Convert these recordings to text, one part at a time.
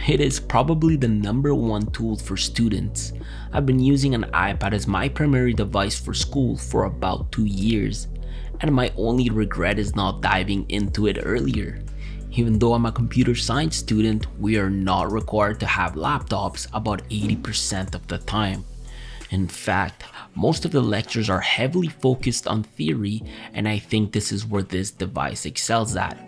it is probably the #1 tool for students. I've been using an iPad as my primary device for school for about 2 years, and my only regret is not diving into it earlier. Even though I'm a computer science student, we are not required to have laptops about 80% of the time. In fact, most of the lectures are heavily focused on theory, and I think this is where this device excels at.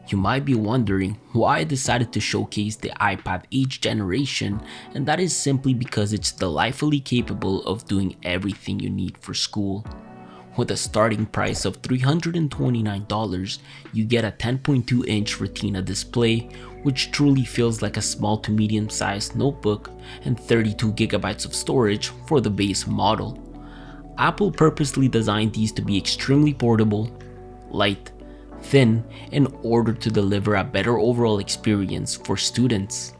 You might be wondering why I decided to showcase the iPad 8th generation, and that is simply because it's delightfully capable of doing everything you need for school. With a starting price of $329, you get a 10.2-inch Retina display, which truly feels like a small to medium-sized notebook, and 32 GB of storage for the base model. Apple purposely designed these to be extremely portable, light, thin, in order to deliver a better overall experience for students.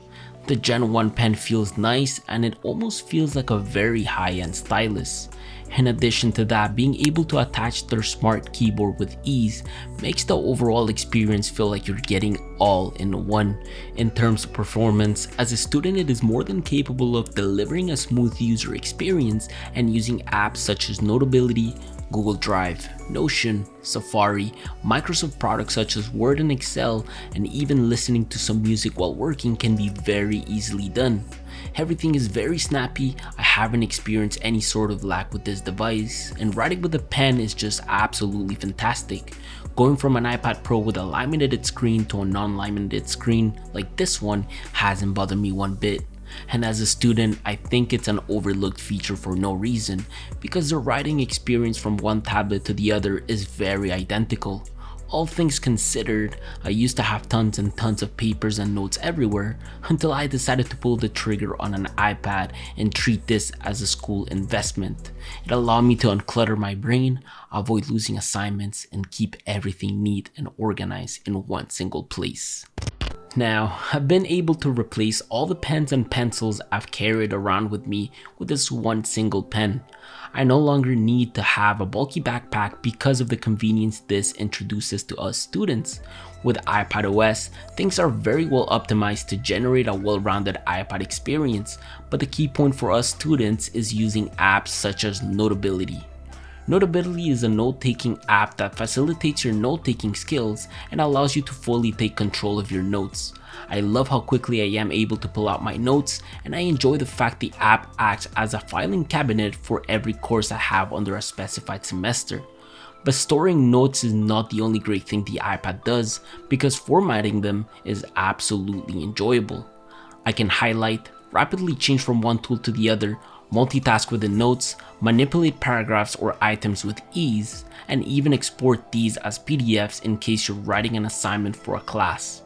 The Gen 1 pen feels nice, and it almost feels like a very high-end stylus. In addition to that, being able to attach their smart keyboard with ease makes the overall experience feel like you're getting all in one. In terms of performance, as a student it is more than capable of delivering a smooth user experience, and using apps such as Notability, Google Drive, Notion, Safari, Microsoft products such as Word and Excel, and even listening to some music while working can be very easily done. Everything is very snappy. I haven't experienced any sort of lag with this device, and writing with a pen is just absolutely fantastic. Going from an iPad Pro with a laminated screen to a non-laminated screen like this one hasn't bothered me one bit. And as a student, I think it's an overlooked feature for no reason, because the writing experience from one tablet to the other is very identical. All things considered, I used to have tons and tons of papers and notes everywhere until I decided to pull the trigger on an iPad and treat this as a school investment. It allowed me to unclutter my brain, avoid losing assignments, and keep everything neat and organized in one single place. Now, I've been able to replace all the pens and pencils I've carried around with me with this one single pen. I no longer need to have a bulky backpack because of the convenience this introduces to us students. With iPadOS, things are very well optimized to generate a well-rounded iPad experience, but the key point for us students is using apps such as Notability. Notability is a note-taking app that facilitates your note-taking skills and allows you to fully take control of your notes. I love how quickly I am able to pull out my notes, and I enjoy the fact the app acts as a filing cabinet for every course I have under a specified semester. But storing notes is not the only great thing the iPad does, because formatting them is absolutely enjoyable. I can highlight, rapidly change from one tool to the other, multitask with the notes, manipulate paragraphs or items with ease, and even export these as PDFs in case you're writing an assignment for a class.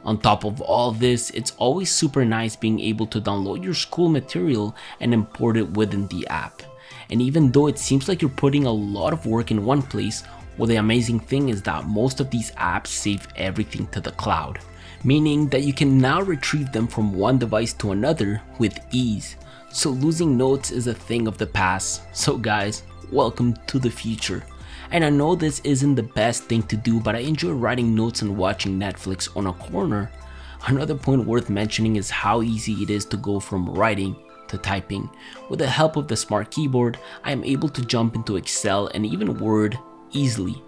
On top of all this, it's always super nice being able to download your school material and import it within the app. And even though it seems like you're putting a lot of work in one place, well, the amazing thing is that most of these apps save everything to the cloud, meaning that you can now retrieve them from one device to another with ease. So losing notes is a thing of the past. So guys, welcome to the future. And I know this isn't the best thing to do, but I enjoy writing notes and watching Netflix on a corner. Another point worth mentioning is how easy it is to go from writing to typing. With the help of the smart keyboard, I am able to jump into Excel and even Word easily.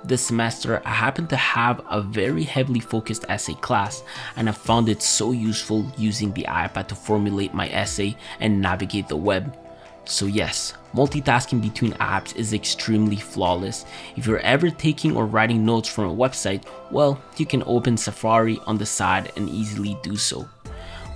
This semester, I happen to have a very heavily focused essay class, and I found it so useful using the iPad to formulate my essay and navigate the web. So yes, multitasking between apps is extremely flawless. If you're ever taking or writing notes from a website, well, you can open Safari on the side and easily do so.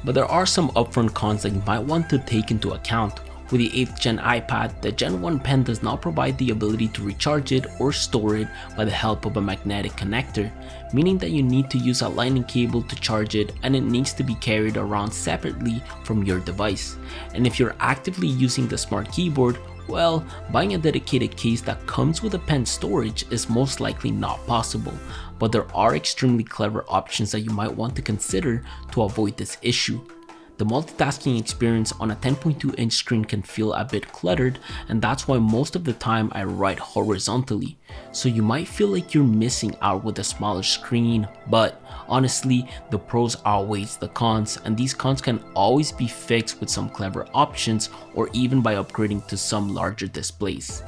But there are some upfront cons that you might want to take into account. With the 8th gen iPad, the Gen 1 pen does not provide the ability to recharge it or store it by the help of a magnetic connector, meaning that you need to use a lightning cable to charge it, and it needs to be carried around separately from your device. And if you're actively using the smart keyboard, well, buying a dedicated case that comes with a pen storage is most likely not possible, but there are extremely clever options that you might want to consider to avoid this issue. The multitasking experience on a 10.2-inch screen can feel a bit cluttered, and that's why most of the time I write horizontally. So you might feel like you're missing out with a smaller screen, but honestly, the pros outweighs the cons, and these cons can always be fixed with some clever options or even by upgrading to some larger displays.